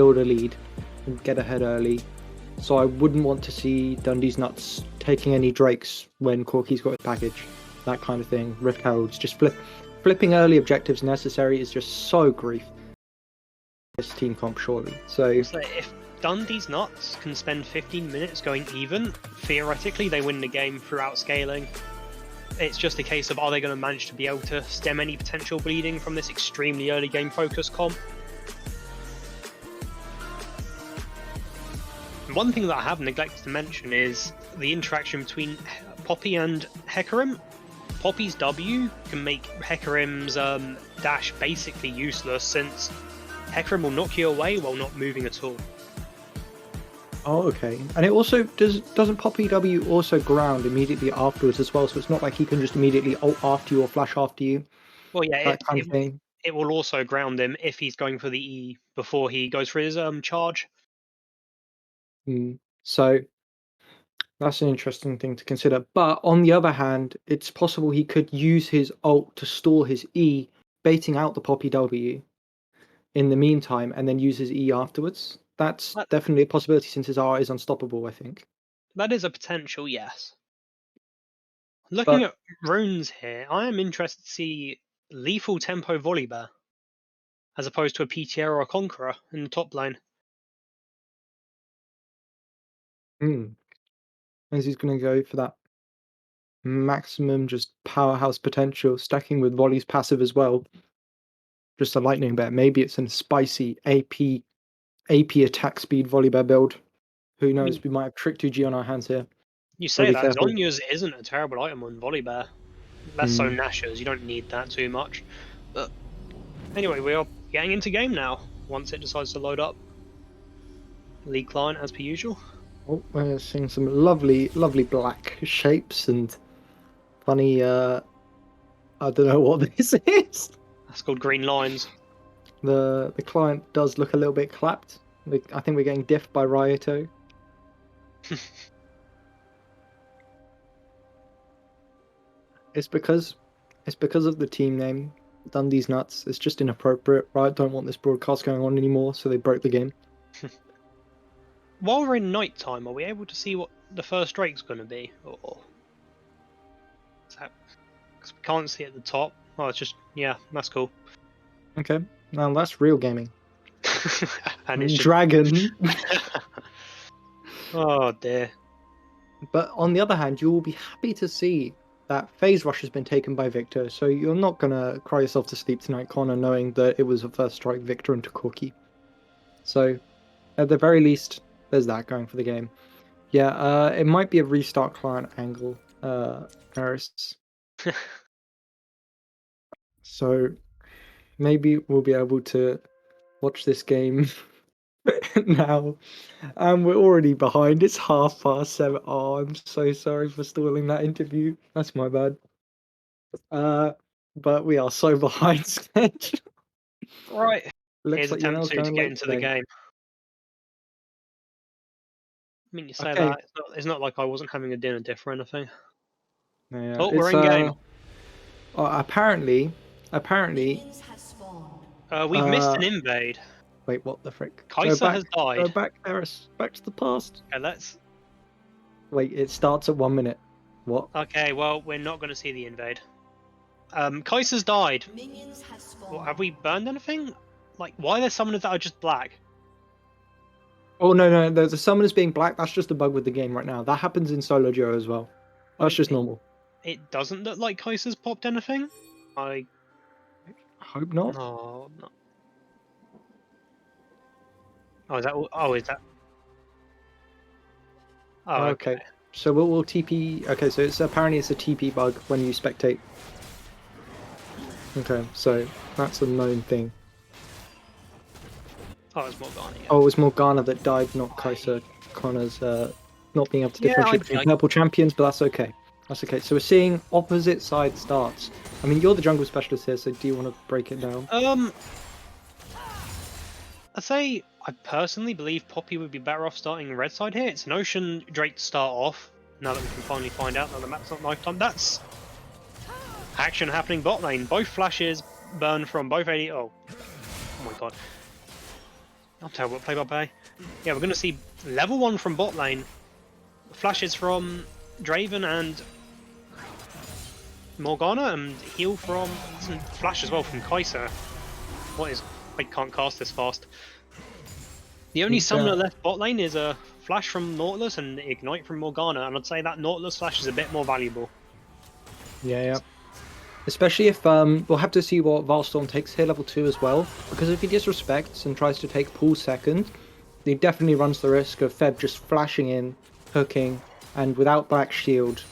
build a lead and get ahead early. So I wouldn't want to see Dundeeznuts taking any Drakes when Corky's got his package. That kind of thing. Rift Heralds. Just flipping early objectives necessary is just so grief. This team comp, surely. So if Dundeeznuts can spend 15 minutes going even, theoretically they win the game throughout scaling. It's just a case of, are they going to manage to be able to stem any potential bleeding from this extremely early game focus comp? One thing that I have neglected to mention is the interaction between Poppy and Hecarim. Poppy's W can make Hecarim's dash basically useless, since Hecarim will knock you away while not moving at all. oh, okay. And it also doesn't Poppy W also ground immediately afterwards as well? So it's not like he can just immediately ult after you or flash after you. Well, yeah, That kind of thing. it will also ground him if he's going for the E before he goes for his charge. So that's an interesting thing to consider. But on the other hand, it's possible he could use his ult to stall his E, baiting out the Poppy W in the meantime, and then use his E afterwards. That's definitely a possibility since his R is unstoppable, I think. That is a potential, yes. Looking at runes here, I am interested to see lethal tempo Volibear as opposed to a PTR or a Conqueror in the top lane. As he's going to go for that maximum just powerhouse potential, stacking with Volley's passive as well. Just a lightning bet. Maybe it's a spicy AP attack speed Volibear build. Who knows? We might have Trick 2G on our hands here. You say that, careful. Zhonya's isn't a terrible item on Volibear. Less so Nash's, you don't need that too much. But anyway, we are getting into game now, once it decides to load up. League client as per usual. Oh, we're seeing some lovely black shapes and funny, I don't know what this is. That's called green lines. The client does look a little bit clapped. I think we're getting diffed by Ryoto. It's because of the team name, Dundeeznuts. It's just inappropriate. Riot don't want this broadcast going on anymore, so they broke the game. While we're in night time, are we able to see what the first Drake's going to be? Or is that, because we can't see at the top. Oh, it's just, yeah, that's cool. Okay, now that's real gaming. And it's Dragon. Oh dear. But on the other hand, you will be happy to see that phase rush has been taken by Victor, so you're not gonna cry yourself to sleep tonight, Connor, knowing that it was a first strike Victor into Corky. So, at the very least, there's that going for the game. Yeah, it might be a restart client angle, Paris. So, maybe we'll be able to watch this game now. And we're already behind. It's 7:30. Oh, I'm so sorry for stalling that interview. That's my bad. But we are so behind schedule. Right. Looks Here's like attempt UNL's 2 to going get late into the today. game. I mean, you say Okay. that, it's not like I wasn't having a dinner diff or anything. Yeah, Oh, we're in game. Apparently, we've missed an invade. wait, what the frick? Kai'Sa has died. Go back, Paris. Back to the past. Okay, let's... Wait, it starts at 1 minute. What? Okay, well, we're not going to see the invade. Kai'Sa's died. Well, have we burned anything? Like, why are there summoners that are just black? Oh, no, the summoners being black, that's just a bug with the game right now. That happens in solo duo as well. That's just normal. It doesn't look like Kai'Sa's popped anything? I hope not. No, no. Oh, is that... Oh, is that... Oh, okay. So we'll TP... Okay, so apparently it's a TP bug when you spectate. Okay, so that's a known thing. Oh, it's Morgana, yeah. Oh, it was Morgana that died, not Kai'Sa. Connor's not being able to differentiate between purple champions, but that's okay. That's okay. So we're seeing opposite side starts. I mean, you're the jungle specialist here, so do you want to break it down? I'd say I personally believe Poppy would be better off starting red side here. It's an Ocean Drake to start off, now that we can finally find out that the map's not lifetime. That's action happening bot lane. Both flashes burn from both AD. Oh my god. I'll tell you what, play by play. Yeah, we're going to see level 1 from bot lane. Flashes from Draven and Morgana, and heal from some flash as well from Kai'Sa. What is... I can't cast this fast. The only summoner left bot lane is a flash from Nautilus and ignite from Morgana, and I'd say that Nautilus flash is a bit more valuable. Yeah. Especially if we'll have to see what Valstorm takes here, level 2 as well, because if he disrespects and tries to take Pool second, he definitely runs the risk of Feb just flashing in, hooking, and without Black Shield,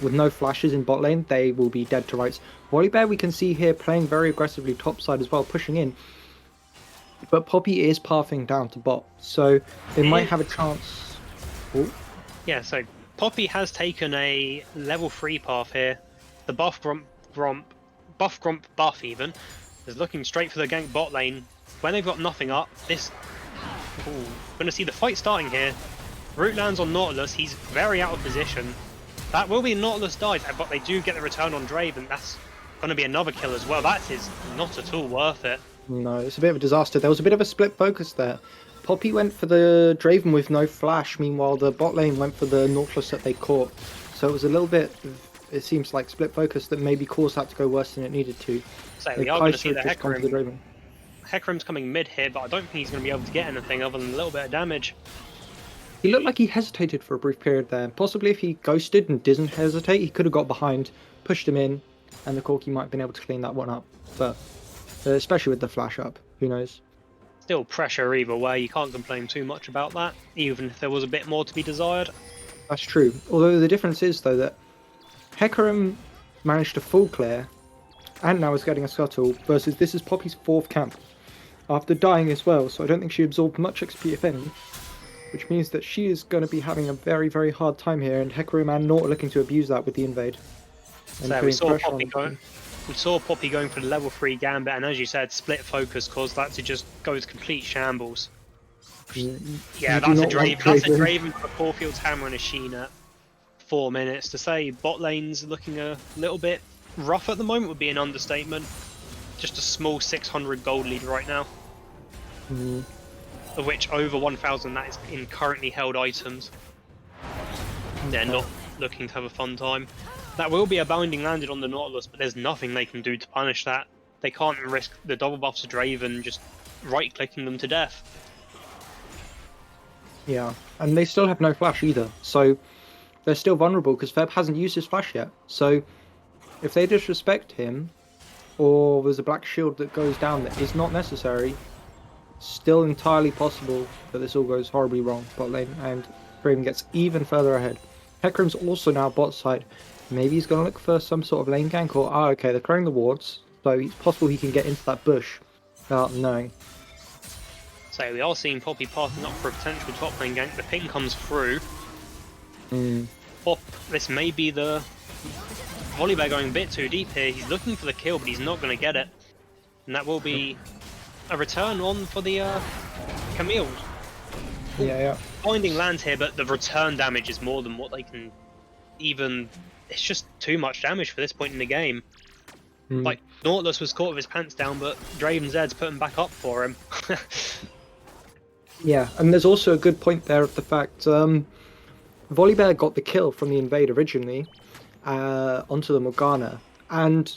with no flashes in bot lane, they will be dead to rights. Volibear we can see here playing very aggressively topside as well, pushing in. But Poppy is pathing down to bot, so they might have a chance. Ooh. Yeah, so Poppy has taken a level 3 path here. The buff grump buff even is looking straight for the gank bot lane. When they've got nothing up, this... Ooh, gonna see the fight starting here. Root lands on Nautilus, he's very out of position. That will be Nautilus dies, but they do get the return on Draven. That's gonna be another kill as well. That is not at all worth it. No, it's a bit of a disaster. There was a bit of a split focus there. Poppy went for the Draven with no flash, meanwhile the bot lane went for the Nautilus that they caught. So it was a little bit, it seems like split focus that maybe caused that to go worse than it needed to. So we are going to see the Hecarim. Hecarim's coming mid here, but I don't think he's going to be able to get anything other than a little bit of damage. He looked like he hesitated for a brief period there. Possibly if he ghosted and didn't hesitate, he could have got behind, pushed him in, and the Corki might have been able to clean that one up. But especially with the flash up, who knows? Still pressure either way, you can't complain too much about that, even if there was a bit more to be desired. That's true. Although the difference is, though, that Hecarim managed to full clear, and now is getting a scuttle, versus this is Poppy's 4th camp, after dying as well, so I don't think she absorbed much XP, if any, which means that she is going to be having a very, very hard time here, and Hecarim and Nort are looking to abuse that with the invade. So we saw Poppy going for the level 3 gambit, and as you said, split focus caused that to just go to complete shambles. Yeah, that's a Draven for Caulfield's Hammer and a Sheen at 4 minutes. To say bot lane's looking a little bit rough at the moment would be an understatement. Just a small 600 gold lead right now. Of which over 1,000 that is in currently held items. They're not looking to have a fun time. That will be a binding landed on the Nautilus, but there's nothing they can do to punish that. They can't risk the double buffs of Draven just right-clicking them to death. Yeah, and they still have no flash either, so they're still vulnerable because Feb hasn't used his flash yet. So if they disrespect him, or there's a black shield that goes down that is not necessary, still entirely possible that this all goes horribly wrong bot lane, and Draven gets even further ahead. Hecarim's also now bot side. Maybe he's going to look for some sort of lane gank, or okay, they're clearing the wards, so it's possible he can get into that bush without knowing. So we are seeing Poppy passing up for a potential top lane gank. The ping comes through. This may be the Volibear going a bit too deep here. He's looking for the kill, but he's not going to get it. And that will be a return on for the Camille. Yeah. Finding lands here, but the return damage is more than what they can even... It's just too much damage for this point in the game. Like, Nautilus was caught with his pants down, but Draven Zed's put him back up for him. Yeah, and there's also a good point there of the fact Volibear got the kill from the invade originally onto the Morgana, and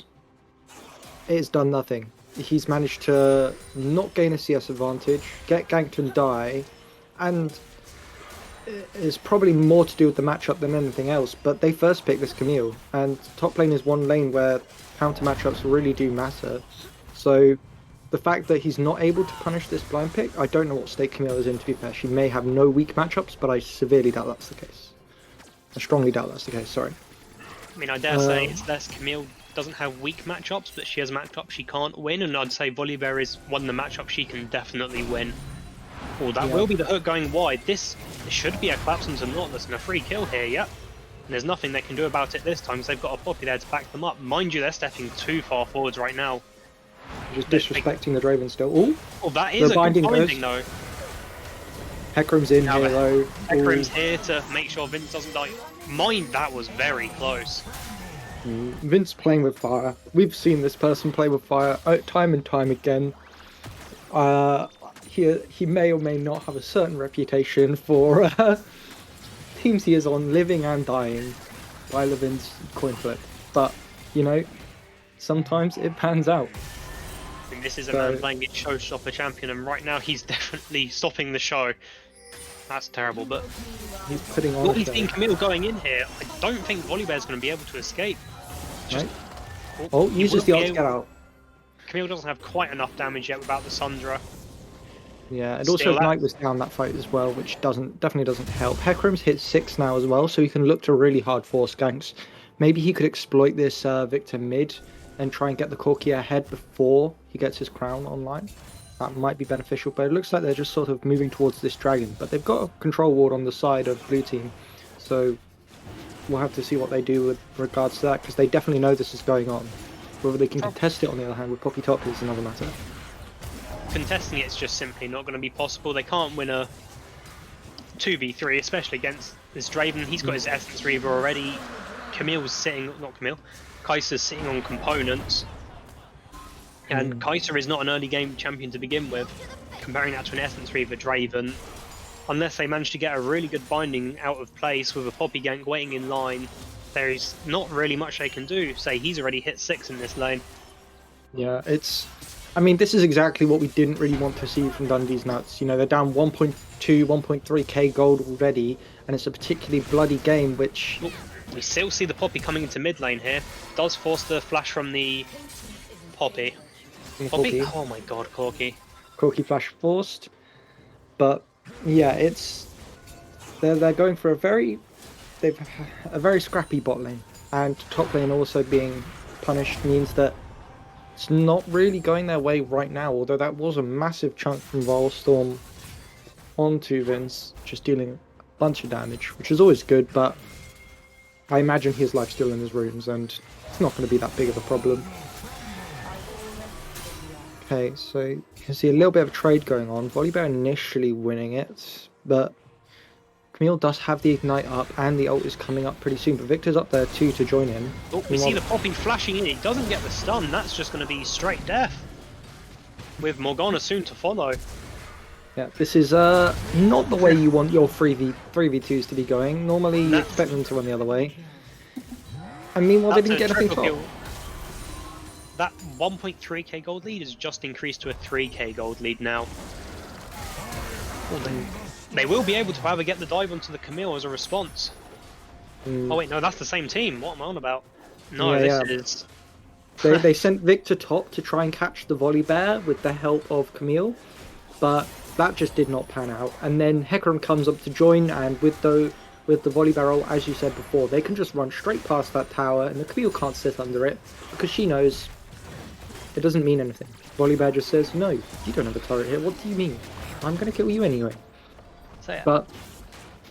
it's done nothing. He's managed to not gain a CS advantage, get ganked and die, and it's probably more to do with the matchup than anything else, but they first picked this Camille, and top lane is one lane where counter matchups really do matter. So the fact that he's not able to punish this blind pick, I don't know what state Camille is in, to be fair. She may have no weak matchups, but I severely doubt that's the case. I strongly doubt that's the case, sorry. I mean, I dare say it's less Camille doesn't have weak matchups, but she has matchups she can't win, and I'd say Volibear is one of the matchups she can definitely win. Oh, that will be the hook going wide. This should be a collapse onto Nautilus and a free kill here, yep. And there's nothing they can do about it this time, because they've got a Poppy there to back them up. Mind you, they're stepping too far forwards right now. Just disrespecting the Draven still. Ooh, oh, that is a good binding though. Hecarim's in here though. Hecarim's here to make sure Vince doesn't die. Mind, that was very close. Vince playing with fire. We've seen this person play with fire time and time again. he may or may not have a certain reputation for teams he is on living and dying by Levin's coin flip. But, you know, sometimes it pans out. I mean, this is a man playing it showstopper champion, and right now he's definitely stopping the show. That's terrible, but he's putting on. What we've seen Camille going in here, I don't think Volibear's going to be able to escape. Just, right. Uses the ult to get out. Camille doesn't have quite enough damage yet without the Sundra. Yeah, and also Ignite was down that fight as well, which definitely doesn't help. Hecarim's hit 6 now as well, so he can look to really hard force ganks. Maybe he could exploit this Victor mid and try and get the Corki ahead before he gets his crown online. That might be beneficial, but it looks like they're just sort of moving towards this dragon. But they've got a control ward on the side of blue team, so we'll have to see what they do with regards to that, because they definitely know this is going on. Whether they can contest it, on the other hand, with Poppy top is another matter. Contesting it's just simply not going to be possible. They can't win a 2v3, especially against this Draven. He's got his Essence Reaver already. Kai'Sa's sitting on components. And Kai'Sa is not an early game champion to begin with. Comparing that to an Essence Reaver Draven, unless they manage to get a really good binding out of place with a Poppy gank waiting in line, there is not really much they can do. Say he's already hit 6 in this lane. Yeah, I mean, this is exactly what we didn't really want to see from Dundeeznuts. You know, they're down 1.2, 1.3k gold already, and it's a particularly bloody game, which... We still see the Poppy coming into mid lane here. Does force the flash from the Poppy. Poppy? Oh my god, Corki. Corki flash forced. But, yeah, they're going for a very scrappy bot lane. And top lane also being punished means that it's not really going their way right now, although that was a massive chunk from Volstorm onto Vince, just dealing a bunch of damage, which is always good, but I imagine his life's still in his runes, and it's not going to be that big of a problem. Okay, so you can see a little bit of a trade going on. Volibear initially winning it, but Camille does have the Ignite up, and the ult is coming up pretty soon, but Victor's up there too to join in. Oh, we see the Poppy flashing in. He doesn't get the stun. That's just going to be straight death, with Morgana soon to follow. Yeah, this is not the way you want your 3v2s to be going. Normally you expect them to run the other way. And meanwhile they didn't get anything top. That 1.3k gold lead has just increased to a 3k gold lead now. They will be able to either get the dive onto the Camille as a response. Oh wait, no, that's the same team. What am I on about? No, this is... They sent Victor top to try and catch the Volibear with the help of Camille, but that just did not pan out. And then Hecarim comes up to join, and with the Volibear ult, as you said before, they can just run straight past that tower, and the Camille can't sit under it, because she knows it doesn't mean anything. Volibear just says, no, you don't have a turret here, what do you mean? I'm going to kill you anyway. So, yeah. But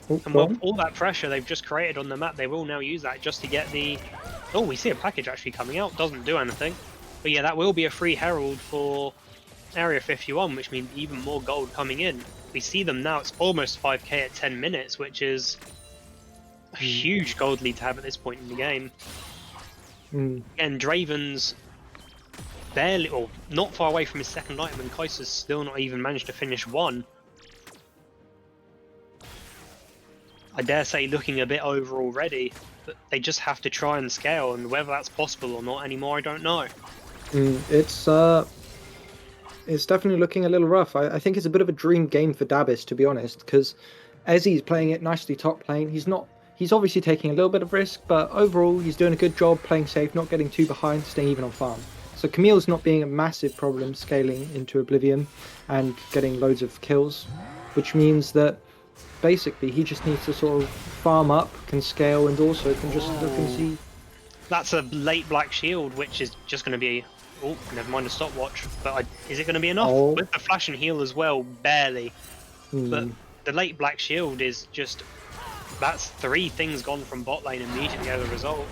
and with all that pressure they've just created on the map, they will now use that just to get the... Oh, we see a package actually coming out. Doesn't do anything. But yeah, that will be a free herald for Area 51, which means even more gold coming in. We see them now. It's almost 5k at 10 minutes, which is a huge gold lead to have at this point in the game. And Draven's barely, or not far away from his second item, and Kai'Sa's still not even managed to finish one. I dare say looking a bit over already, but they just have to try and scale, and whether that's possible or not anymore, I don't know. It's definitely looking a little rough. I think it's a bit of a dream game for Dabis, to be honest, because Ezzy's playing it nicely top lane. He's obviously taking a little bit of risk, but overall he's doing a good job playing safe, not getting too behind, staying even on farm. So Camille's not being a massive problem scaling into Oblivion and getting loads of kills, which means that basically he just needs to sort of farm up, can scale, and also can just look and see. That's a late Black Shield, which is just going to be... Oh, never mind a stopwatch. But is it going to be enough? With the flash and heal as well, barely. But the late Black Shield is just... That's 3 things gone from bot lane immediately as a result.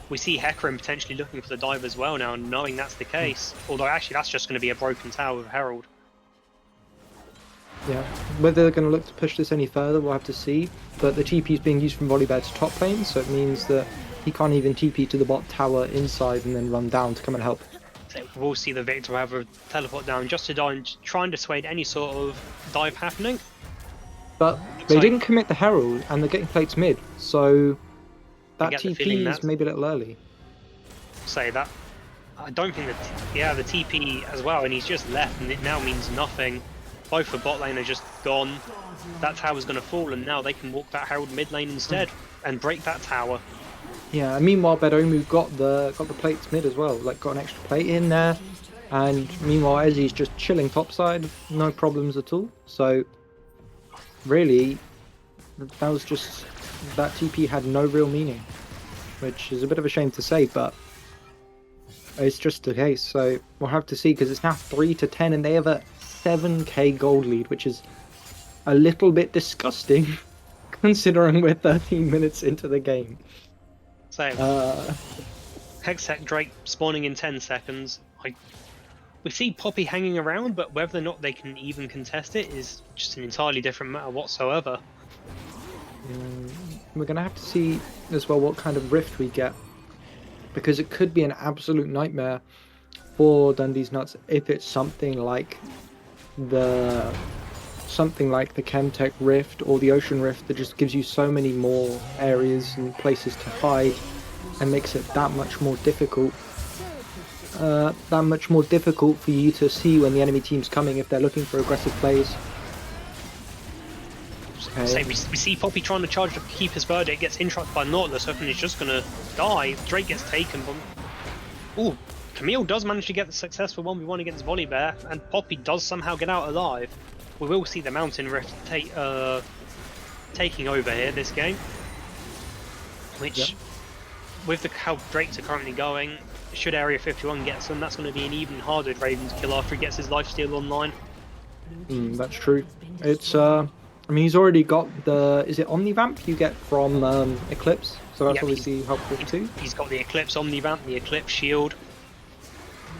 We see Hecarim potentially looking for the dive as well now, knowing that's the case. Although actually that's just going to be a broken tower with Herald. Yeah, whether they're going to look to push this any further, we'll have to see. But the TP is being used from Volibear's top lane, so it means that he can't even TP to the bot tower inside and then run down to come and help. So we'll see the Victor have a teleport down just to try and dissuade any sort of dive happening. But they didn't commit the Herald, and they're getting plates mid, so that TP is maybe a little early. Say that. I don't think that. Yeah, the TP as well, and he's just left, and it now means nothing. Both the bot lane are just gone. That tower's going to fall, and now they can walk that Herald mid lane instead and break that tower. Yeah, and meanwhile Bedomu got the plates mid as well, like got an extra plate in there, and meanwhile Ezzy's just chilling topside, no problems at all. So really, that was just, that TP had no real meaning, which is a bit of a shame to say, but it's just the case. So we'll have to see, because it's now 3-10 and they have a 7k gold lead, which is a little bit disgusting considering we're 13 minutes into the game. So Hextech Drake spawning in 10 seconds. We see Poppy hanging around, but whether or not they can even contest it is just an entirely different matter whatsoever. We're going to have to see as well what kind of rift we get, because it could be an absolute nightmare for Dundeeznuts if it's something like the Chemtech rift or the Ocean rift that just gives you so many more areas and places to hide and makes it that much more difficult. For you to see when the enemy team's coming if they're looking for aggressive plays. Okay. We see Poppy trying to charge to keep his bird. It gets interrupted by Nautilus, hoping he's just going to die. Drake gets taken. Ooh, Camille does manage to get the successful 1v1 against Volibear, and Poppy does somehow get out alive. We will see the Mountain Rift taking over here this game, which, with how Drakes are currently going, should Area 51 get them, that's going to be an even harder Draven to kill after he gets his lifesteal online. That's true. It's I mean, he's already got the, is it Omnivamp you get from Eclipse? So that's obviously helpful too. He's got the Eclipse Omnivamp, the Eclipse Shield.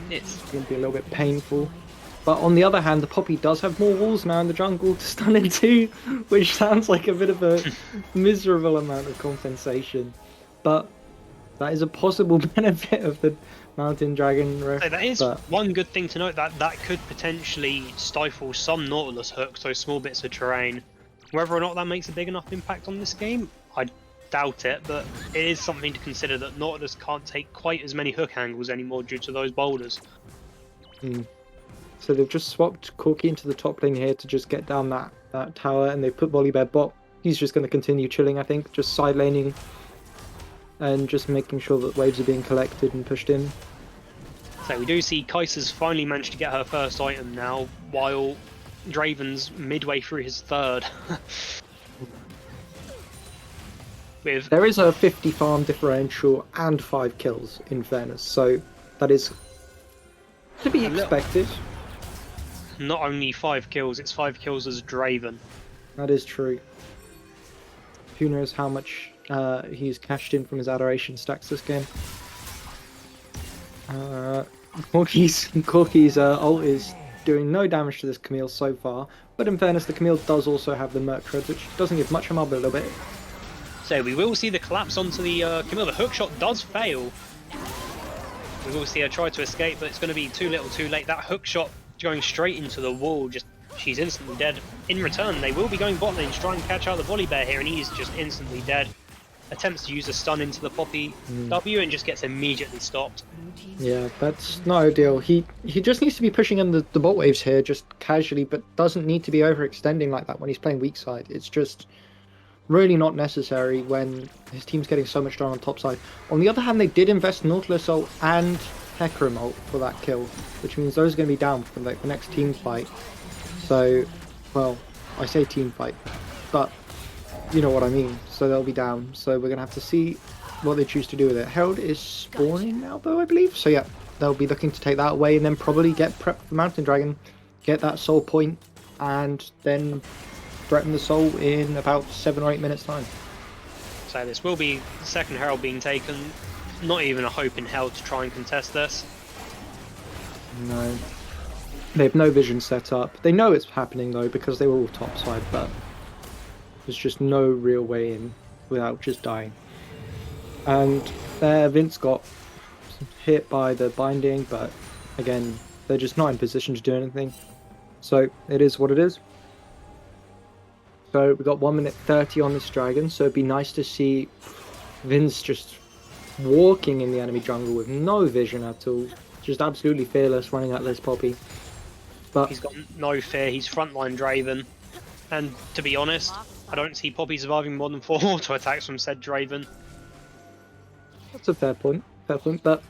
It's going to be a little bit painful. But on the other hand, the Poppy does have more walls now in the jungle to stun into, which sounds like a bit of a miserable amount of compensation. But that is a possible benefit of the Mountain Dragon rift. So that is one good thing to note, that could potentially stifle some Nautilus hooks, those small bits of terrain. Whether or not that makes a big enough impact on this game, I doubt it, but it is something to consider that Nautilus can't take quite as many hook angles anymore due to those boulders. So they've just swapped Corki into the top lane here to just get down that tower, and they've put Volibear bot. He's just going to continue chilling, I think, just side laning and just making sure that waves are being collected and pushed in. So we do see Kaiser's finally managed to get her first item now, while Draven's midway through his third. There is a 50 farm differential and 5 kills, in fairness, so that is to be expected. Not only 5 kills, it's 5 kills as Draven. That is true. Who knows how much he's cashed in from his adoration stacks this game. Corki's ult is doing no damage to this Camille so far, but in fairness the Camille does also have the Merc Treads, which doesn't give much of a little bit. So we will see the collapse onto the Camille. The hookshot does fail. We will see her try to escape, but it's going to be too little too late. That hookshot going straight into the wall, she's instantly dead. In return, they will be going bot lane to try and catch out the Volibear here, and he's just instantly dead. Attempts to use a stun into the Poppy W and just gets immediately stopped. Yeah, that's not ideal. He just needs to be pushing in the bot waves here, just casually, but doesn't need to be overextending like that when he's playing weak side. It's just really not necessary when his team's getting so much done on top side. On the other hand, they did invest Nautilus ult and Hecarim ult for that kill, which means those are going to be down for like the next team fight. So, well, I say team fight, but you know what I mean. So they'll be down. So we're going to have to see what they choose to do with it. Herald is spawning now, though, I believe. So yeah, they'll be looking to take that away and then probably get prep for Mountain Dragon, get that soul point, and then threaten the soul in about 7 or 8 minutes time. So this will be the second Herald being taken. Not even a hope in hell to try and contest this. No. They have no vision set up. They know it's happening though because they were all topside, but there's just no real way in without just dying. And Vince got hit by the binding, but again, they're just not in position to do anything. So it is what it is. So we've got 1 minute 30 on this dragon, so it'd be nice to see Vince just walking in the enemy jungle with no vision at all. Just absolutely fearless running at this Poppy. But He's got no fear, he's frontline Draven. And to be honest, I don't see Poppy surviving more than 4 auto attacks from said Draven. that's a fair point, but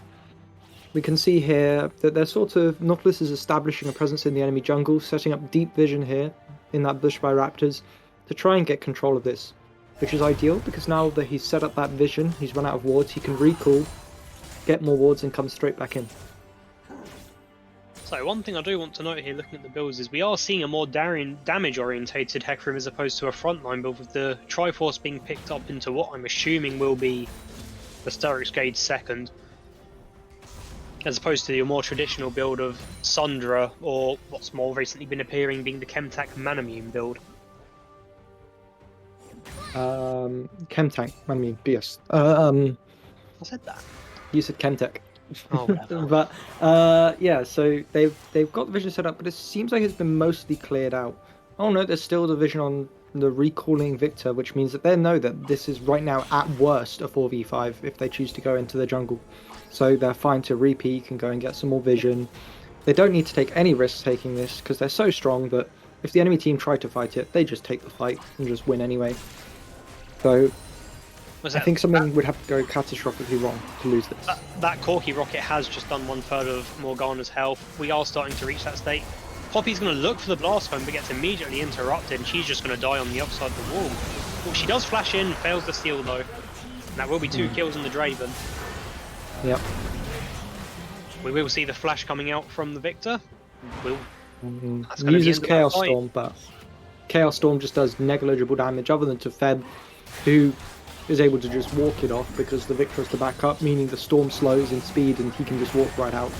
we can see here that they're sort of, Nautilus is establishing a presence in the enemy jungle, setting up deep vision here in that bush by Raptors to try and get control of this, which is ideal because now that he's set up that vision, he's run out of wards, he can recall, get more wards and come straight back in. So one thing I do want to note here looking at the builds is we are seeing a more damage orientated Hecarim as opposed to a frontline build, with the Triforce being picked up into what I'm assuming will be the Sturrock's Gauge second, as opposed to the more traditional build of Sundra, or what's more recently been appearing being the Chemtech Manamune build. Chemtech, I mean, yes. I said that. You said Chemtech. Oh, whatever. But yeah, so they've got the vision set up, but it seems like it's been mostly cleared out. Oh no, there's still the vision on the recalling Victor, which means that they know that this is right now at worst a 4v5 if they choose to go into the jungle. So they're fine to repeat and go and get some more vision. They don't need to take any risks taking this because they're so strong that if the enemy team try to fight it, they just take the fight and just win anyway. So I think something would have to go catastrophically wrong to lose this. That Corki rocket has just done 1/3 of Morgana's health. We are starting to reach that state. Poppy's going to look for the blast cone but gets immediately interrupted, and she's just going to die on the upside of the wall. Well, she does flash in, fails the steal though. And that will be 2 kills on the Draven. Yep. We will see the flash coming out from the Victor. Uses Chaos Storm, but Chaos Storm just does negligible damage other than to Feb, who is able to just walk it off because the Victor is the backup, meaning the Storm slows in speed and he can just walk right out.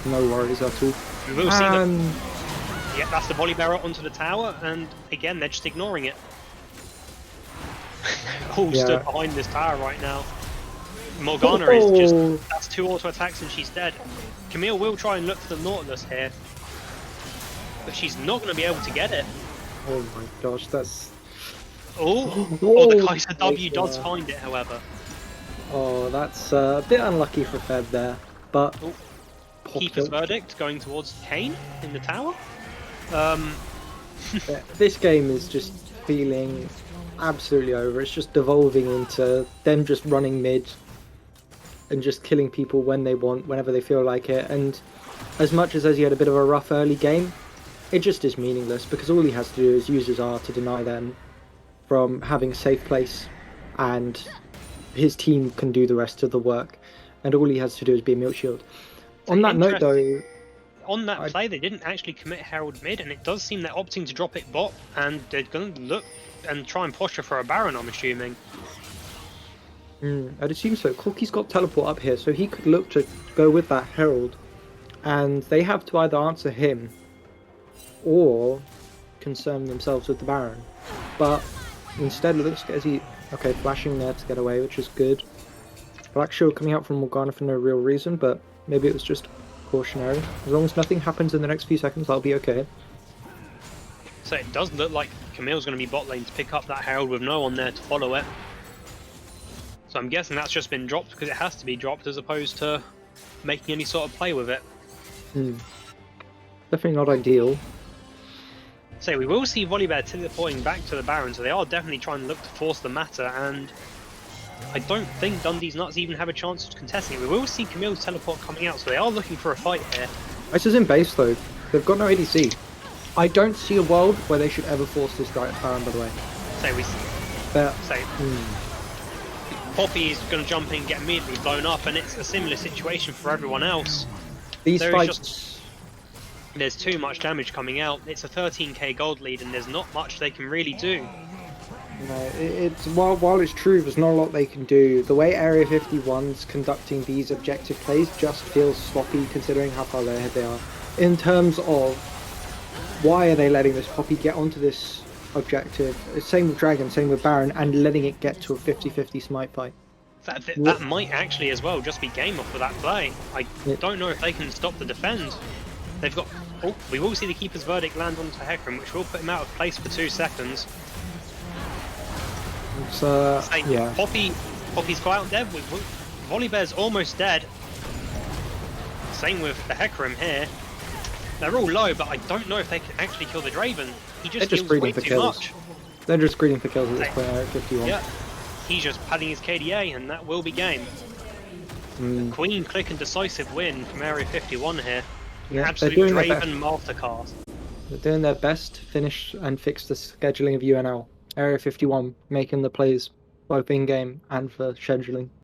No worries at all. We will see yeah, that's the volley barrel onto the tower, and again, they're just ignoring it. All stood behind this tower right now. Morgana is just, that's 2 auto attacks and she's dead. Camille will try and look for the Nautilus here, but she's not going to be able to get it. Oh my gosh, that's... the Kaiser W does find it, however. Oh, that's a bit unlucky for Feb there, but... Keeper's verdict going towards Kane in the tower. This game is just feeling absolutely over. It's just devolving into them just running mid and just killing people when they want, whenever they feel like it. And as much as he had a bit of a rough early game, it just is meaningless because all he has to do is use his R to deny them from having a safe place, and his team can do the rest of the work. And all he has to do is be a mute shield. On that note, though, on that play, they didn't actually commit Herald mid, and it does seem they're opting to drop it bot, and they're going to look and try and posture for a Baron, I'm assuming. I'd assume so. Corki's got teleport up here, so he could look to go with that Herald, and they have to either answer him or concern themselves with the Baron. But instead, it looks as he flashing there to get away, which is good. Black Shield coming out from Morgana for no real reason, but maybe it was just cautionary. As long as nothing happens in the next few seconds, that'll be okay. So it does look like Camille's going to be bot lane to pick up that Herald with no one there to follow it. So I'm guessing that's just been dropped because it has to be dropped as opposed to making any sort of play with it. Definitely not ideal. So we will see Volibear teleporting back to the Baron, so they are definitely trying to look to force the matter, and I don't think Dundeeznuts even have a chance of contesting it. We will see Camille's teleport coming out, so they are looking for a fight here. This is in base though. They've got no ADC. I don't see a world where they should ever force this Baron, by the way. So we Poppy is going to jump in and get immediately blown up, and it's a similar situation for everyone else. These fights... There's too much damage coming out. It's a 13k gold lead, and there's not much they can really do. No, it's while it's true, there's not a lot they can do. The way Area 51's conducting these objective plays just feels sloppy, considering how far ahead they are. In terms of why are they letting this Poppy get onto this objective? Same with Dragon, same with Baron, and letting it get to a 50-50 smite fight. That might actually as well just be game off for that play. I don't know if they can stop the defend. They've got... Oh, we will see the keeper's verdict land onto Hecarim, which will put him out of place for 2 seconds. It's, yeah. Poppy's quite out dead. Volibear's almost dead. Same with the Hecarim here. They're all low, but I don't know if they can actually kill the Draven. He just heals way too much. They're just greeting for kills at this point, Area 51. Yeah. He's just padding his KDA, and that will be game. Queen click and decisive win from Area 51 here. Yeah, Absolute Draven masterclass. They're doing their best to finish and fix the scheduling of UNL. Area 51 making the plays both in game and for scheduling.